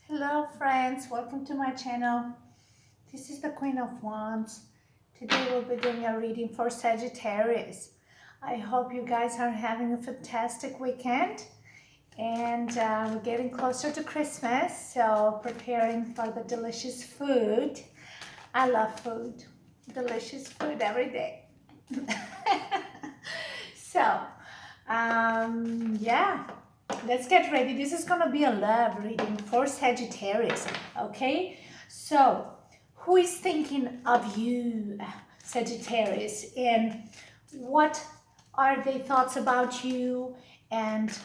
Hello friends, welcome to my channel. This is the Queen of Wands. Today we'll be doing a reading for Sagittarius. I hope you guys are having a fantastic weekend and we're getting closer to Christmas, so preparing for the delicious food. I love food, delicious food every day. So, yeah. Let's get ready. This is going to be a love reading for Sagittarius, okay? So, who is thinking of you, Sagittarius, and what are their thoughts about you, and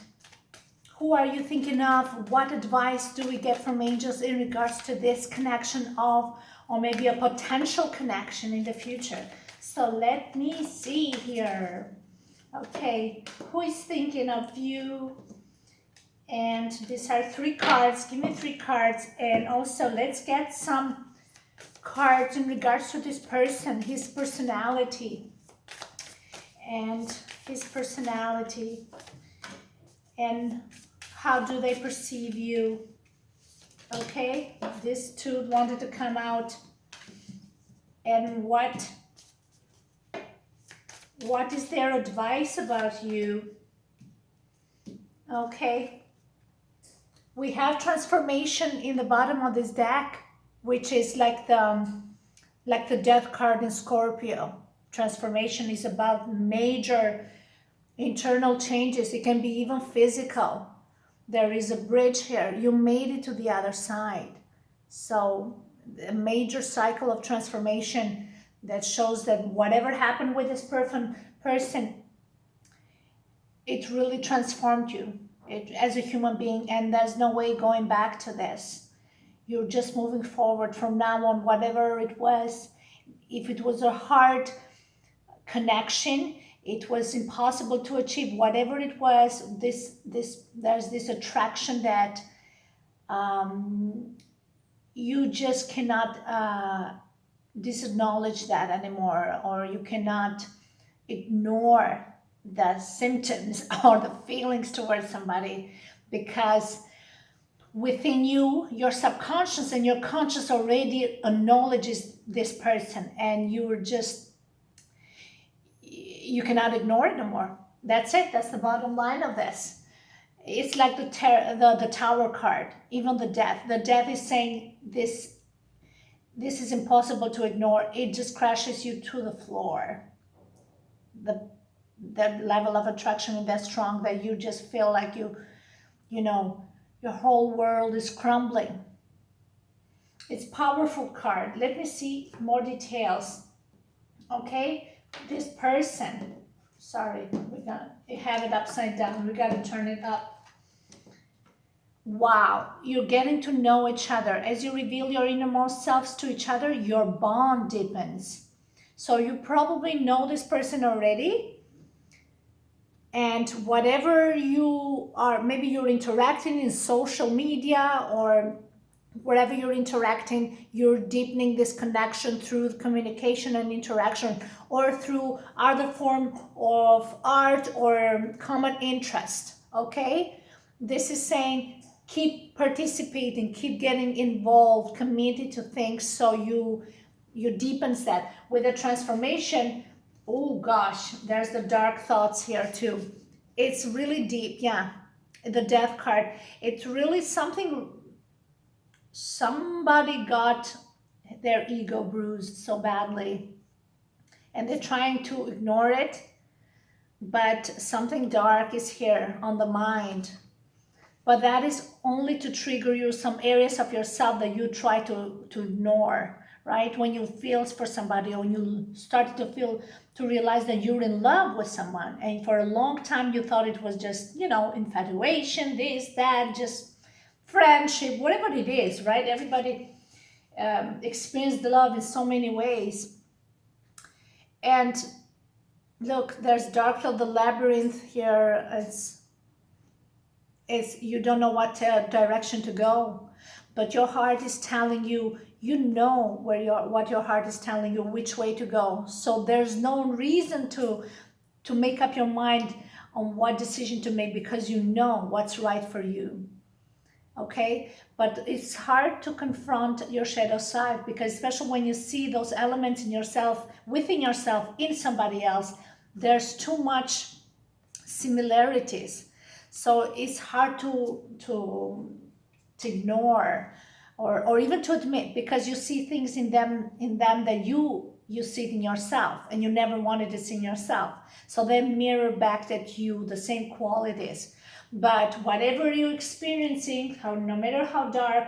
who are you thinking of? What advice do we get from angels in regards to this connection of, or maybe a potential connection in the future? So let me see here. Okay, who is thinking of you? And these are 3 cards. Give me 3 cards. And also let's get some cards in regards to this person, his personality. And his personality. And how do they perceive you? Okay, these 2 wanted to come out. And what is their advice about you? Okay. We have transformation in the bottom of this deck, which is like the death card in Scorpio. Transformation is about major internal changes. It can be even physical. There is a bridge here. You made it to the other side. So a major cycle of transformation that shows that whatever happened with this person, it really transformed you as a human being, and there's no way going back to this. You're just moving forward from now on, whatever it was. If it was a hard connection, it was impossible to achieve, whatever it was, there's this attraction that you just cannot disacknowledge that anymore, or you cannot ignore the symptoms or the feelings towards somebody, because within you, your subconscious and your conscious already acknowledges this person, and you cannot ignore it no more. That's it. That's the bottom line of this. It's like the Tower card, even the death is saying this is impossible to ignore. It just crashes you to the floor. The level of attraction is that strong that you just feel like you know, your whole world is crumbling. It's powerful card. Let me see more details. Okay, this person, sorry, we got have it upside down. We got to turn it up. Wow, you're getting to know each other. As you reveal your innermost selves to each other, your bond deepens. So you probably know this person already. And whatever you are, maybe you're interacting in social media or wherever you're interacting, you're deepening this connection through communication and interaction, or through other form of art or common interest. Okay, this is saying keep participating, keep getting involved, committed to things, so you deepens that with a transformation. Oh gosh, there's the dark thoughts here too. It's really deep, yeah. The death card. It's really something, somebody got their ego bruised so badly and they're trying to ignore it, but something dark is here on the mind. But that is only to trigger you some areas of yourself that you try to ignore. Right? When you feel for somebody, or when you start to realize that you're in love with someone, and for a long time you thought it was just, infatuation, this, that, just friendship, whatever it is, right? Everybody experienced the love in so many ways. And look, there's dark of the labyrinth here. It's you don't know what direction to go, but your heart is telling you. You know what your heart is telling you, which way to go. So there's no reason to make up your mind on what decision to make, because you know what's right for you. okay? But it's hard to confront your shadow side, because especially when you see those elements in yourself, within yourself, in somebody else, there's too much similarities. So it's hard to ignore, or even to admit, because you see things in them that you see it in yourself, and you never wanted to see in yourself. So they mirror back at you the same qualities. But whatever you're experiencing, no matter how dark,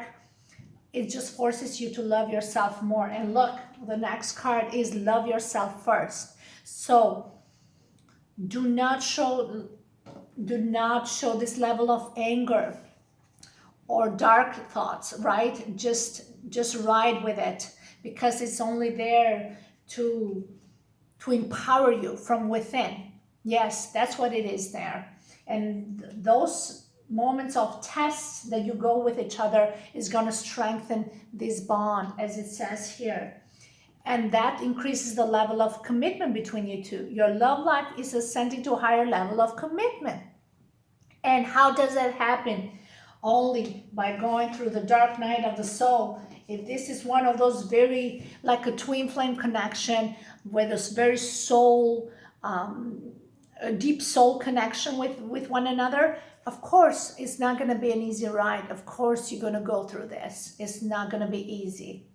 it just forces you to love yourself more. And look, the next card is love yourself first. So do not show this level of anger or dark thoughts, right? Just ride with it, because it's only there to empower you from within. Yes, that's what it is there. And those moments of tests that you go with each other is going to strengthen this bond, as it says here. And that increases the level of commitment between you two. Your love life is ascending to a higher level of commitment. And how does that happen? Only by going through the dark night of the soul. If this is one of those very, like a twin flame connection, where this very soul, a deep soul connection with one another, of course, it's not going to be an easy ride. Of course, you're going to go through this. It's not going to be easy.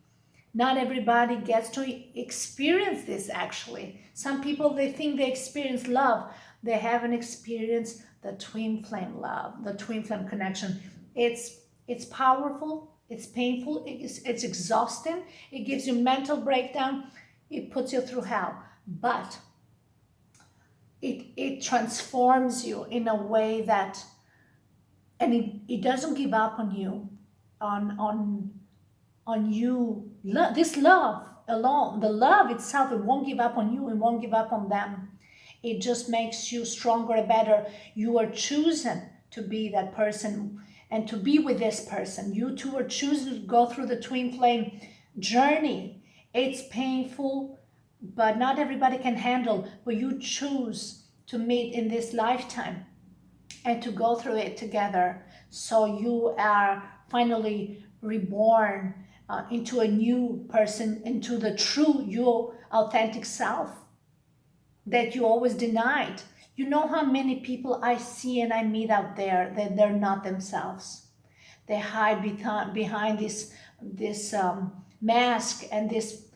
Not everybody gets to experience this, actually. Some people, they think they experience love. They haven't experienced the twin flame love, the twin flame connection. It's powerful, it's painful, it's exhausting, it gives you mental breakdown, it puts you through hell. But it transforms you in a way that, and it doesn't give up on you, on you. This love alone, the love itself, it won't give up on you, it won't give up on them. It just makes you stronger and better. You are chosen to be that person and to be with this person. You two are choosing to go through the twin flame journey. It's painful, but not everybody can handle. But you choose to meet in this lifetime and to go through it together. So you are finally reborn into a new person, into the true, your authentic self that you always denied. You know how many people I see and I meet out there that they're not themselves. They hide behind this mask and this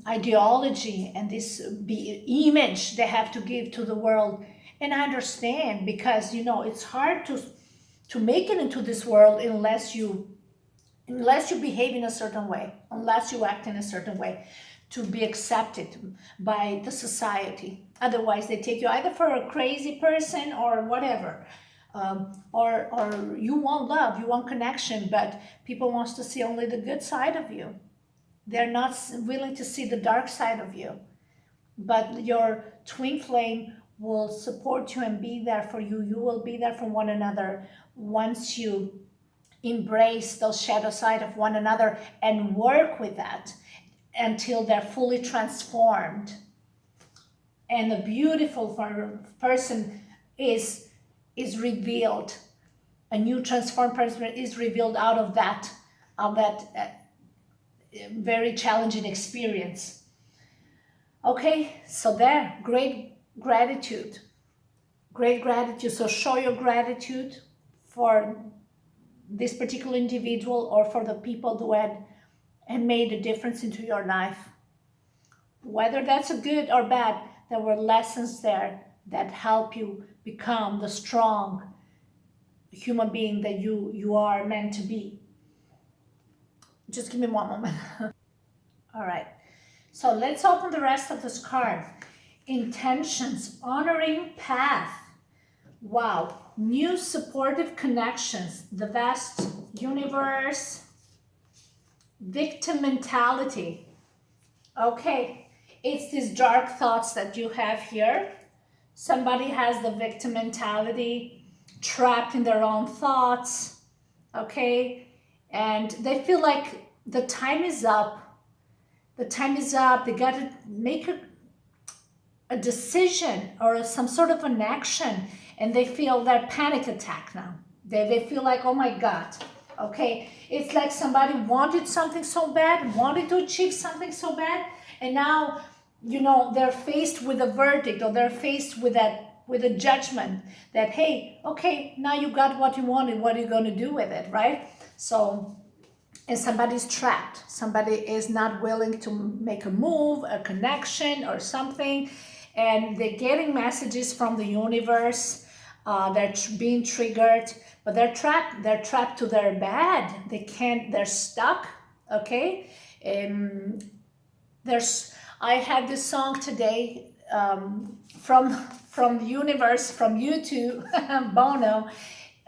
ideology and this image they have to give to the world. And I understand, because it's hard to make it into this world unless you behave in a certain way, unless you act in a certain way, to be accepted by the society. Otherwise, they take you either for a crazy person or whatever, or you want love, you want connection, but people wants to see only the good side of you. They're not willing to see the dark side of you. But your twin flame will support you and be there for you. You will be there for one another once you embrace those shadow side of one another and work with that until they're fully transformed. And a beautiful person is revealed. A new transformed person is revealed out of that very challenging experience. Okay, so there, great gratitude. So show your gratitude for this particular individual or for the people who had made a difference into your life. Whether that's a good or bad, there were lessons there that help you become the strong human being that you are meant to be. Just give me one moment. All right, so let's open the rest of this card. Intentions, honoring path. Wow, new supportive connections, the vast universe, victim mentality. Okay, it's these dark thoughts that you have here. Somebody has the victim mentality, trapped in their own thoughts, okay? And they feel like the time is up. The time is up. They got to make a decision or some sort of an action, and they feel their panic attack now. They feel like, oh my God, okay? It's like somebody wanted something so bad, wanted to achieve something so bad, and now, you know, they're faced with a verdict, or they're faced with with a judgment that, hey, okay, now you got what you wanted, what are you going to do with it, right? So, and somebody's trapped. Somebody is not willing to make a move, a connection, or something, and they're getting messages from the universe. They're being triggered, but they're trapped. They're trapped to their bed. They can't. They're stuck. Okay. There's. I had this song today from the universe, from YouTube, Bono.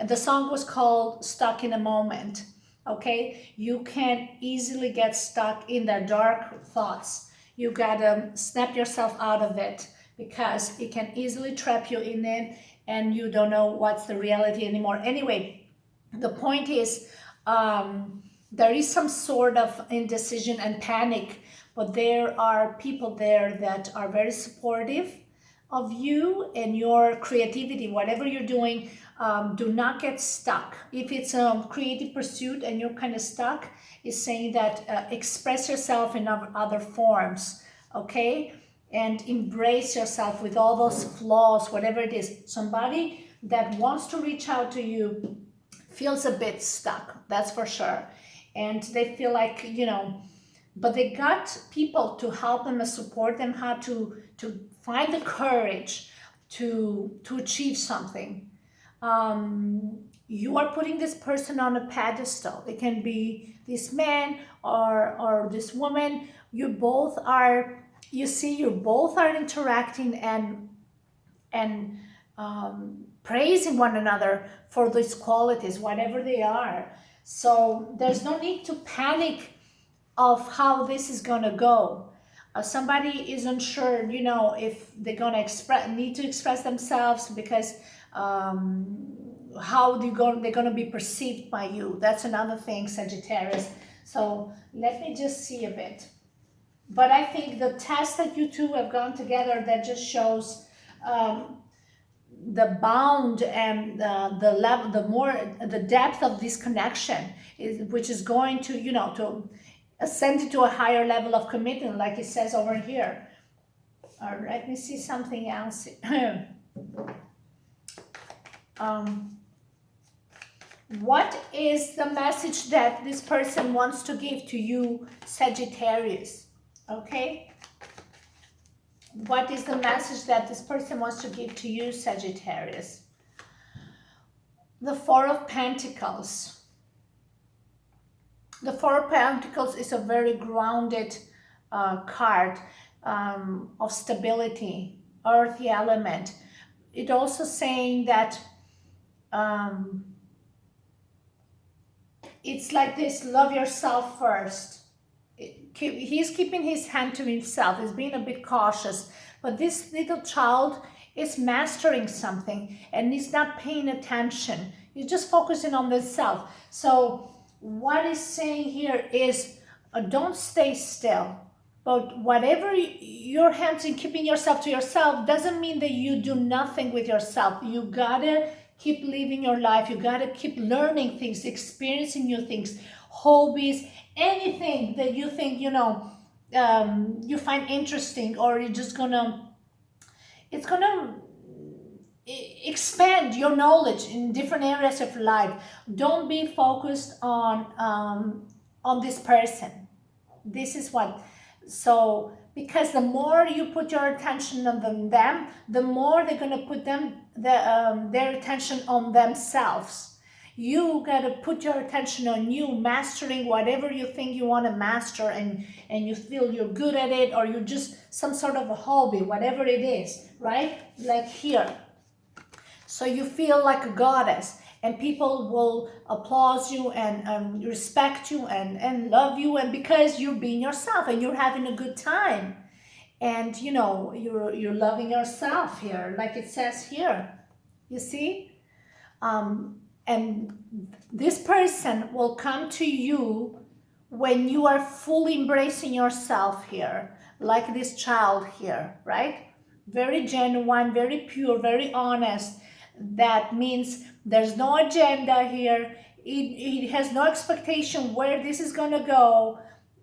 The song was called "Stuck in a Moment." Okay, you can easily get stuck in the dark thoughts. You gotta snap yourself out of it, because it can easily trap you in it, and you don't know what's the reality anymore. Anyway, the point is, there is some sort of indecision and panic, but there are people there that are very supportive of you and your creativity, whatever you're doing. Do not get stuck. If it's a creative pursuit and you're kind of stuck, it's saying that express yourself in other forms, okay? And embrace yourself with all those flaws, whatever it is. Somebody that wants to reach out to you feels a bit stuck, that's for sure. And they feel like, you know, but they got people to help them and support them how to find the courage to achieve something. You are putting this person on a pedestal. It can be this man or this woman. You both are, you see, you both are interacting and praising one another for these qualities, whatever they are. So there's no need to panic of how this is gonna go. Somebody is unsure, you know, if they're gonna need to express themselves, because how they're gonna be perceived by you. That's another thing, Sagittarius. So let me just see a bit. But I think the test that you two have gone together, that just shows the bound and the level, the depth of this connection, which is going to, you know, to ascend it to a higher level of commitment, like it says over here. Let me see something else. What is the message that this person wants to give to you, Sagittarius? Okay? What is the message that this person wants to give to you, Sagittarius? The Four of Pentacles. The Four of Pentacles is a very grounded card of stability, earthy element. It also saying that it's like this: love yourself first. He's keeping his hand to himself. He's being a bit cautious. But this little child is mastering something and he's not paying attention. He's just focusing on himself. So what he's saying here is, don't stay still. But whatever your hands in keeping yourself to yourself doesn't mean that you do nothing with yourself. You gotta keep living your life. You gotta keep learning things, experiencing new things, hobbies, anything that you think, you know, you find interesting, or you're just gonna, it's gonna expand your knowledge in different areas of life. Don't be focused on this person. This is what, so because the more you put your attention on them, the more they're gonna put their attention on themselves. You gotta put your attention on you, mastering whatever you think you want to master, and you feel you're good at it, or you're just some sort of a hobby, whatever it is, right? Like here. So you feel like a goddess, and people will applaud you and respect you and love you, and because you're being yourself and you're having a good time. And you know, you're loving yourself here, like it says here. You see? And this person will come to you when you are fully embracing yourself here, like this child here, right? Very genuine, very pure, very honest. That means there's no agenda here. It has no expectation where this is going to go.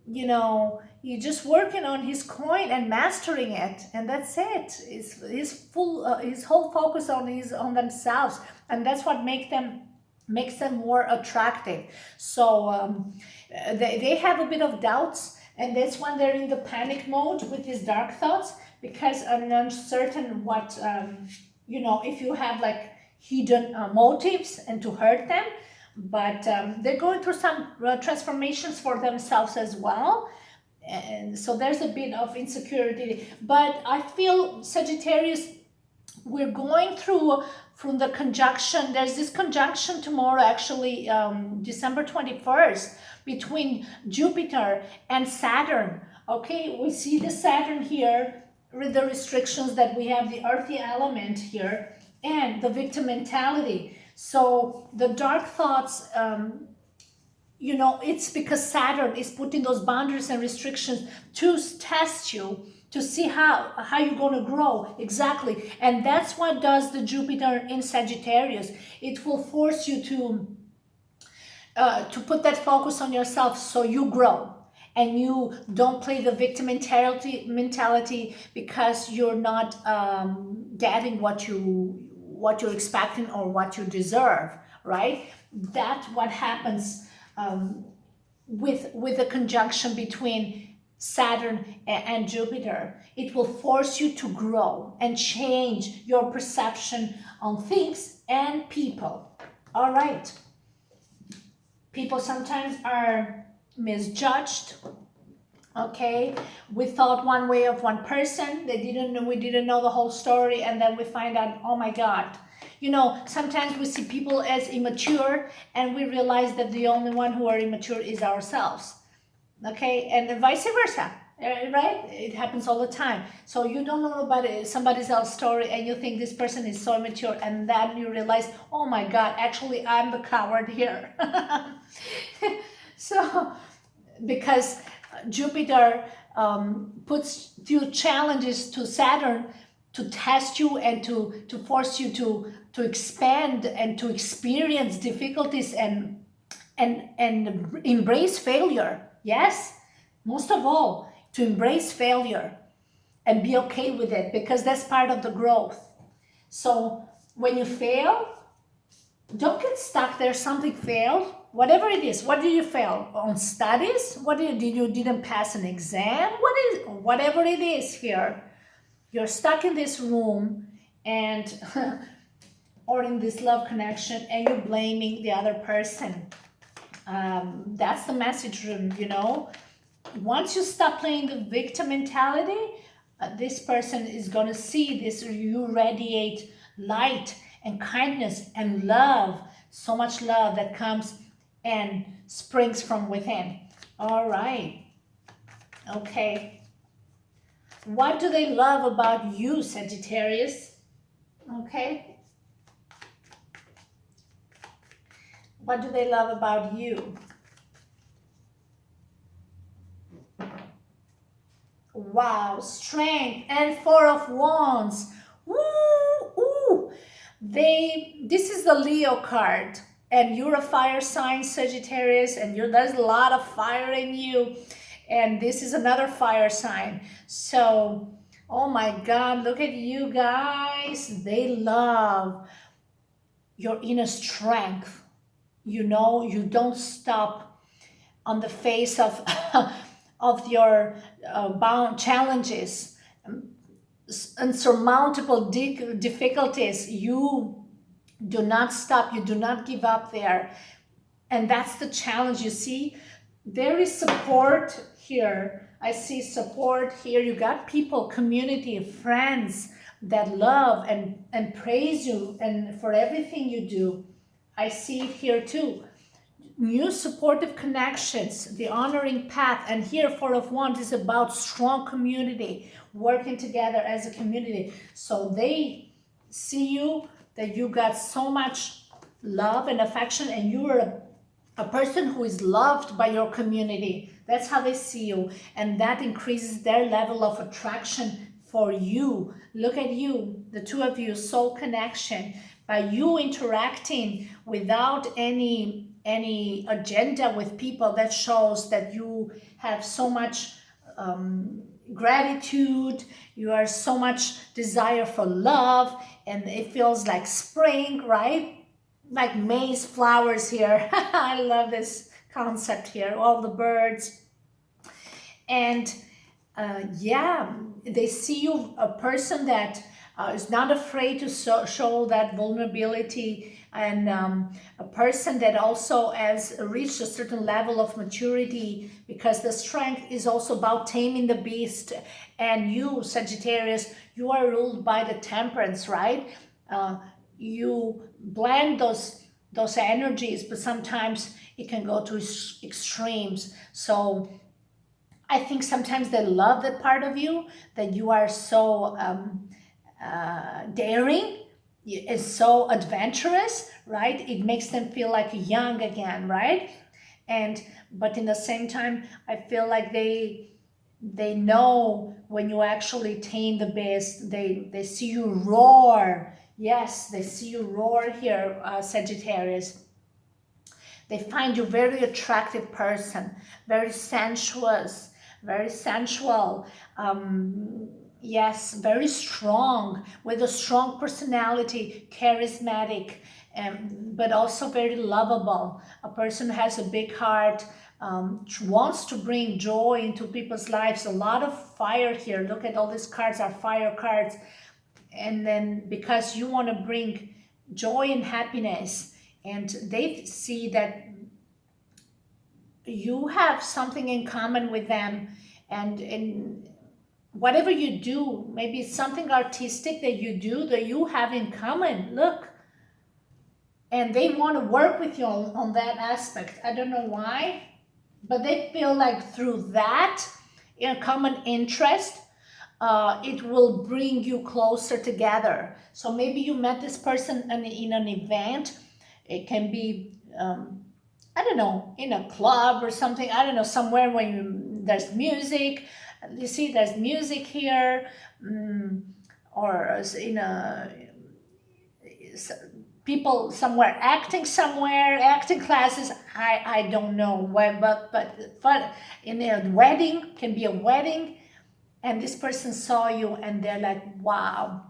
You know, he's just working on his coin and mastering it, and that's it. His whole focus on themselves, and that's what makes them more attractive. So they have a bit of doubts, and that's when they're in the panic mode with these dark thoughts, because I'm uncertain what you know, if you have like hidden motives and to hurt them. But they're going through some transformations for themselves as well, and so there's a bit of insecurity. But I feel Sagittarius, we're going through from the conjunction. There's this conjunction tomorrow, actually, December 21st, between Jupiter and Saturn. Okay, we see the Saturn here with the restrictions that we have, the earthy element here, and the victim mentality. So the dark thoughts, you know, it's because Saturn is putting those boundaries and restrictions to test you, to see how you're going to grow. Exactly. And that's what does the Jupiter in Sagittarius. It will force you to put that focus on yourself so you grow. And you don't play the victim mentality because you're not getting what you're expecting or what you deserve, right? That's what happens with the conjunction between Saturn and Jupiter. It will force you to grow and change your perception on things and people. All right. People sometimes are misjudged. Okay, we thought one way of one person, we didn't know the whole story, and then we find out, oh my God. You know, sometimes we see people as immature, and we realize that the only one who are immature is ourselves. Okay, and vice versa, right? It happens all the time. So you don't know about somebody else's story, and you think this person is so immature, and then you realize, oh my God, actually I'm the coward here. So, because Jupiter puts few challenges to Saturn to test you and to force you to expand and to experience difficulties and embrace failure. Yes, most of all, to embrace failure and be okay with it, because that's part of the growth. So when you fail, don't get stuck there. Something failed. Whatever it is, what did you fail on? Studies? What did you didn't pass an exam? Whatever it is here, you're stuck in this room and or in this love connection, and you're blaming the other person. That's the message room, you know. Once you stop playing the victim mentality, this person is going to see this. You radiate light and kindness and love, so much love that comes and springs from within. All right. Okay. What do they love about you, Sagittarius? Okay. What do they love about you? Wow, strength and Four of Wands. Woo, ooh. This is the Leo card. And you're a fire sign, Sagittarius, and there's a lot of fire in you. And this is another fire sign. So, oh my God, look at you guys. They love your inner strength. You know, you don't stop on the face of, of your bound challenges, unsurmountable difficulties. You do not stop. You do not give up there. And that's the challenge. You see, there is support here. I see support here. You got people, community, friends that love and praise you and for everything you do. I see it here too. New supportive connections, the honoring path. And here, Four of Wands is about strong community, working together as a community. So they see you, that you got so much love and affection, and you are a person who is loved by your community. That's how they see you, and that increases their level of attraction for you. Look at you, the two of you, soul connection, by you interacting without any agenda with people, that shows that you have so much gratitude, you are so much desire for love, and it feels like spring, right? Like maize flowers here. I love this concept here, all the birds. And yeah, they see you a person that is not afraid to show that vulnerability, and a person that also has reached a certain level of maturity, because the strength is also about taming the beast. And you, Sagittarius, you are ruled by the temperance, right? You blend those energies, but sometimes it can go to extremes. So I think sometimes they love that part of you, that you are so daring, is so adventurous, right? It makes them feel like young again, right? And but in the same time, I feel like they know when you actually tame the beast. They see you roar. Yes, they see you roar here, Sagittarius. They find you very attractive person, very sensuous, very sensual. Yes, very strong, with a strong personality, charismatic, but also very lovable. A person who has a big heart, wants to bring joy into people's lives. A lot of fire here. Look at all these cards are fire cards. And then because you want to bring joy and happiness, and they see that you have something in common with them, and in whatever you do, maybe it's something artistic that you do that you have in common. Look, and they want to work with you on that aspect. I don't know why, but they feel like through that, in a common interest, it will bring you closer together. So maybe you met this person in an event. It can be I don't know, in a club or something. I don't know, somewhere when there's music. You see, there's music here, or in a people somewhere, acting classes. I don't know where, but in a wedding, can be a wedding, and this person saw you and they're like, wow,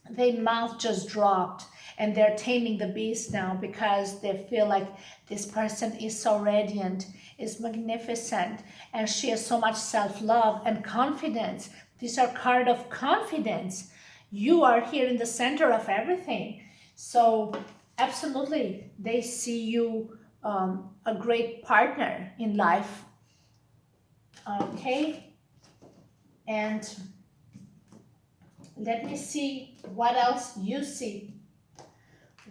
their mouth just dropped, and they're taming the beast now, because they feel like this person is so radiant, is magnificent, and she has so much self-love and confidence. These are cards of confidence. You are here in the center of everything. So absolutely, they see you a great partner in life. Okay, and let me see what else you see.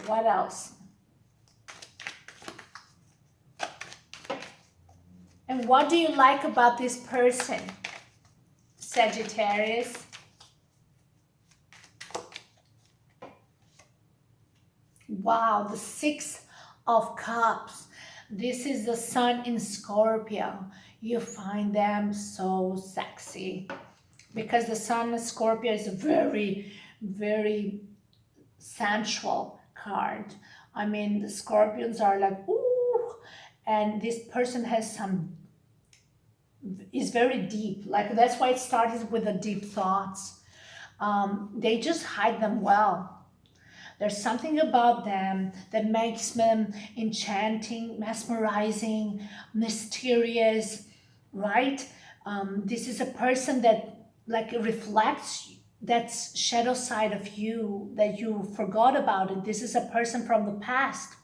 What else? And what do you like about this person, Sagittarius? Wow, the Six of Cups. This is the sun in Scorpio. You find them so sexy, because the sun in Scorpio is a very, very sensual card. I mean, the Scorpions are like, ooh, and this person has is very deep. Like, that's why it started with the deep thoughts. They just hide them well. There's something about them that makes them enchanting, mesmerizing, mysterious, right? This is a person that like reflects that shadow side of you that you forgot about it. This is a person from the past,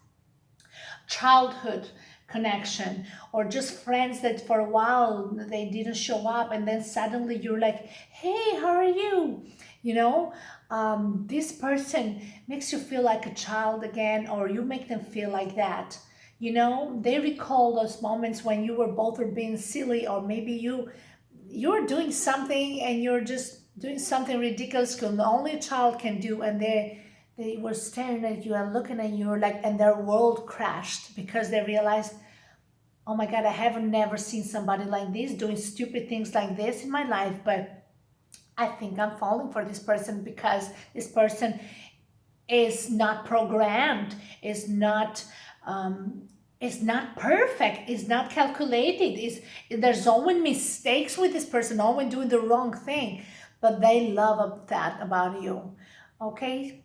childhood connection, or just friends that for a while they didn't show up, and then suddenly you're like, hey, how are you? You know, this person makes you feel like a child again, or you make them feel like that. You know, they recall those moments when you were both being silly, or maybe you're doing something and you're just doing something ridiculous that only a child can do, and they were staring at you and looking at you like, and their world crashed because they realized, oh my God, I haven't never seen somebody like this doing stupid things like this in my life, but I think I'm falling for this person, because this person is not programmed, is not perfect, is not calculated, is there's always mistakes with this person, always doing the wrong thing, but they love that about you. Okay,